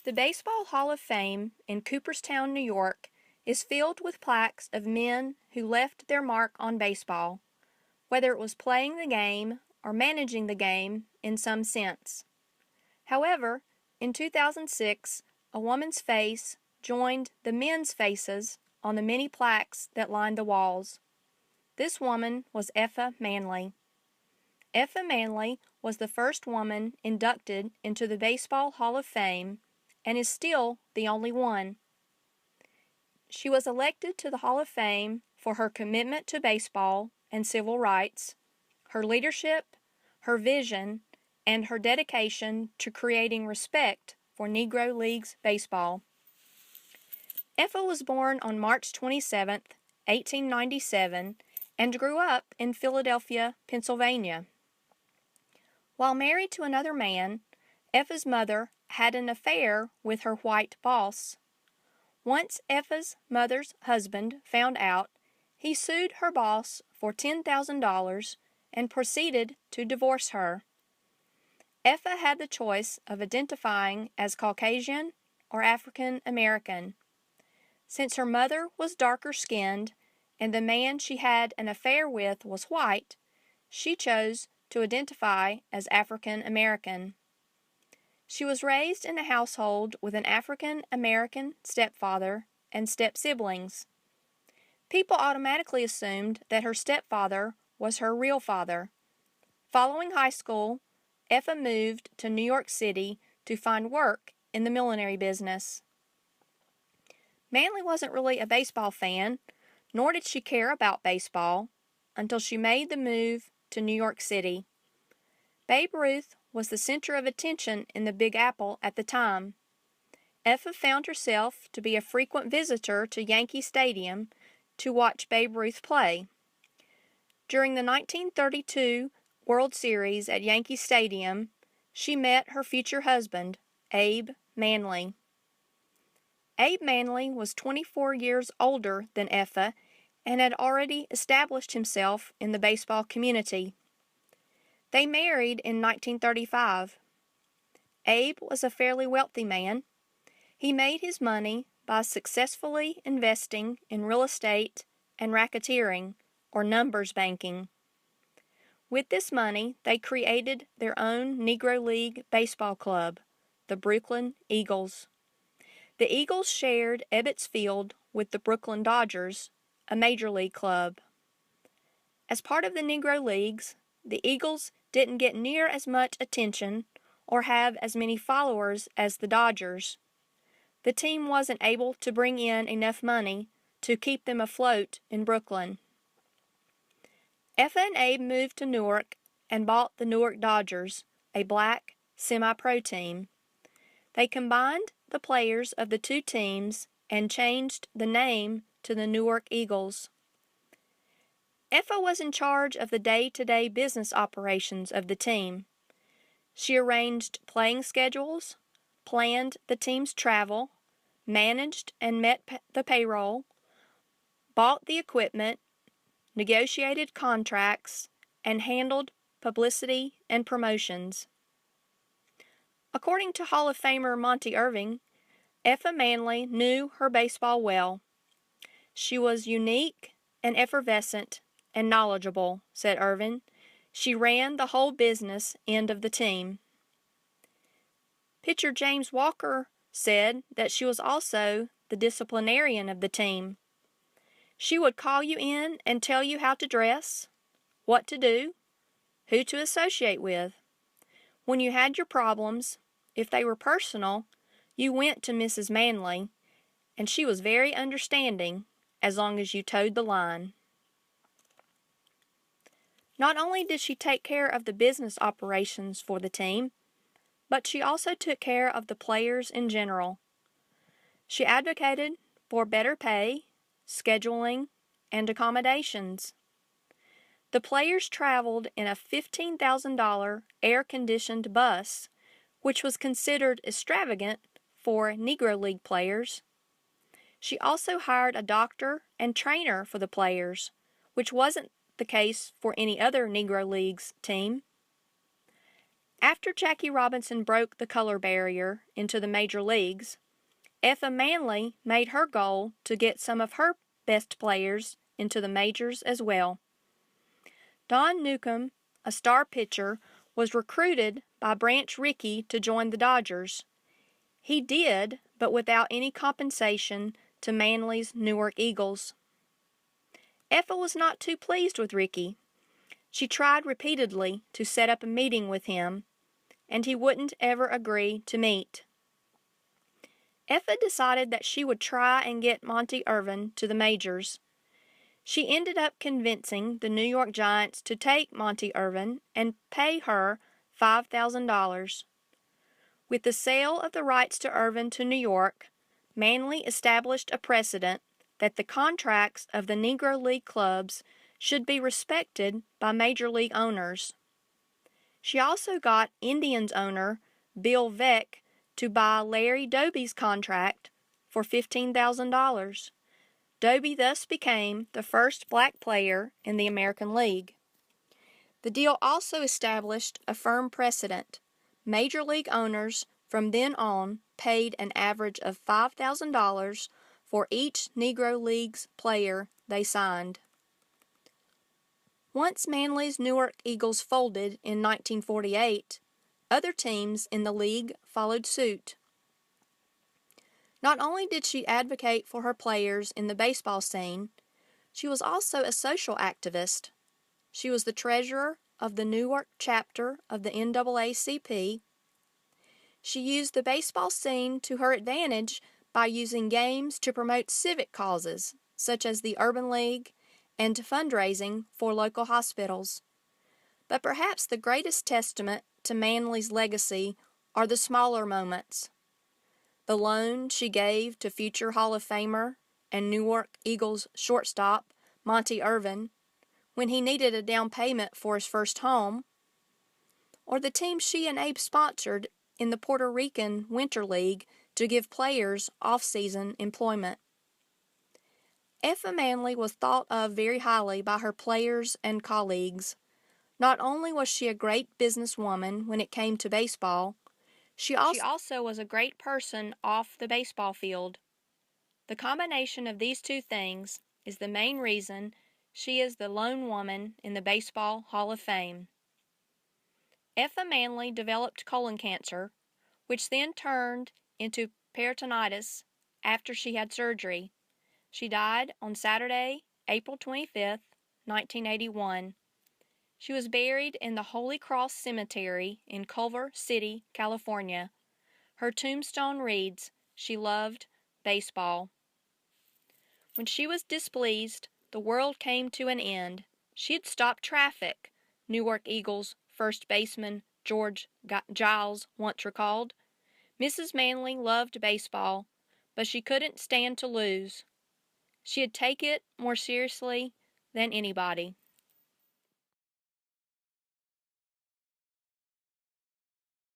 The Baseball Hall of Fame in Cooperstown, New York, is filled with plaques of men who left their mark on baseball, whether it was playing the game or managing the game in some sense. However, in 2006, a woman's face joined the men's faces on the many plaques that lined the walls. This woman was Effa Manley. Effa Manley was the first woman inducted into the Baseball Hall of Fame and is still the only one. She was elected to the Hall of Fame for her commitment to baseball and civil rights, her leadership, her vision, and her dedication to creating respect for Negro Leagues baseball. Effa was born on March 27, 1897, and grew up in Philadelphia, Pennsylvania. While married to another man, Effa's mother had an affair with her white boss. Once Effa's mother's husband found out, he sued her boss for $10,000 and proceeded to divorce her. Effa had the choice of identifying as Caucasian or African American. Since her mother was darker skinned and the man she had an affair with was white, she chose to identify as African American. She was raised in a household with an African American stepfather and step-siblings. People automatically assumed that her stepfather was her real father. Following high school, Effa moved to New York City to find work in the millinery business. Manley wasn't really a baseball fan, nor did she care about baseball, until she made the move to New York City. Babe Ruth was the center of attention in the Big Apple at the time. Effa found herself to be a frequent visitor to Yankee Stadium to watch Babe Ruth play. During the 1932 World Series at Yankee Stadium, she met her future husband, Abe Manley. Abe Manley was 24 years older than Effa and had already established himself in the baseball community. They married in 1935. Abe was a fairly wealthy man. He made his money by successfully investing in real estate and racketeering, or numbers banking. With this money, they created their own Negro League baseball club, the Brooklyn Eagles. The Eagles shared Ebbets Field with the Brooklyn Dodgers, a major league club. As part of the Negro Leagues, the Eagles didn't get near as much attention or have as many followers as the Dodgers. The team wasn't able to bring in enough money to keep them afloat in Brooklyn. Effa and Abe moved to Newark and bought the Newark Dodgers, a black semi-pro team. They combined the players of the two teams and changed the name to the Newark Eagles. Effa was in charge of the day-to-day business operations of the team. She arranged playing schedules, planned the team's travel, managed and met the payroll, bought the equipment, negotiated contracts, and handled publicity and promotions. According to Hall of Famer Monty Irving, Effa Manley knew her baseball well. She was unique and effervescent and knowledgeable, said Irving. She ran the whole business end of the team. Pitcher James Walker said that she was also the disciplinarian of the team. She would call you in and tell you how to dress, what to do, who to associate with. When you had your problems, if they were personal, you went to Mrs. Manley, and she was very understanding as long as you towed the line. Not only did she take care of the business operations for the team, but she also took care of the players in general. She advocated for better pay, scheduling, and accommodations. The players traveled in a $15,000 air-conditioned bus, which was considered extravagant for Negro League players. She also hired a doctor and trainer for the players, which wasn't the case for any other Negro Leagues team. After Jackie Robinson broke the color barrier into the major leagues, Effa Manley made her goal to get some of her best players into the majors as well. Don Newcomb, a star pitcher, was recruited by Branch Rickey to join the Dodgers. He did, but without any compensation to Manley's Newark Eagles. Effa was not too pleased with Rickey. She tried repeatedly to set up a meeting with him, and he wouldn't ever agree to meet. Effa decided that she would try and get Monty Irvin to the majors. She ended up convincing the New York Giants to take Monty Irvin and pay her $5,000. With the sale of the rights to Irvin to New York, Manley established a precedent that the contracts of the Negro League clubs should be respected by Major League owners. She also got Indians owner Bill Veeck to buy Larry Doby's contract for $15,000. Doby thus became the first black player in the American League. The deal also established a firm precedent. Major League owners from then on paid an average of $5,000 for each Negro Leagues player they signed. Once Manley's Newark Eagles folded in 1948, other teams in the league followed suit. Not only did she advocate for her players in the baseball scene, she was also a social activist. She was the treasurer of the Newark chapter of the NAACP. She used the baseball scene to her advantage by using games to promote civic causes, such as the Urban League, and to fundraising for local hospitals. But perhaps the greatest testament to Manley's legacy are the smaller moments. The loan she gave to future Hall of Famer and Newark Eagles shortstop Monty Irvin when he needed a down payment for his first home, or the team she and Abe sponsored in the Puerto Rican Winter League to give players off-season employment. Effa Manley was thought of very highly by her players and colleagues. Not only was she a great businesswoman when it came to baseball, she also was a great person off the baseball field. The combination of these two things is the main reason she is the lone woman in the Baseball Hall of Fame. Effa Manley developed colon cancer, which then turned into peritonitis after she had surgery. She died on Saturday, April 25, 1981. She was buried in the Holy Cross Cemetery in Culver City, California. Her tombstone reads, "She loved baseball." When she was displeased, the world came to an end. She had stopped traffic, Newark Eagles first baseman George Giles once recalled. Mrs. Manley loved baseball, but she couldn't stand to lose. She'd take it more seriously than anybody.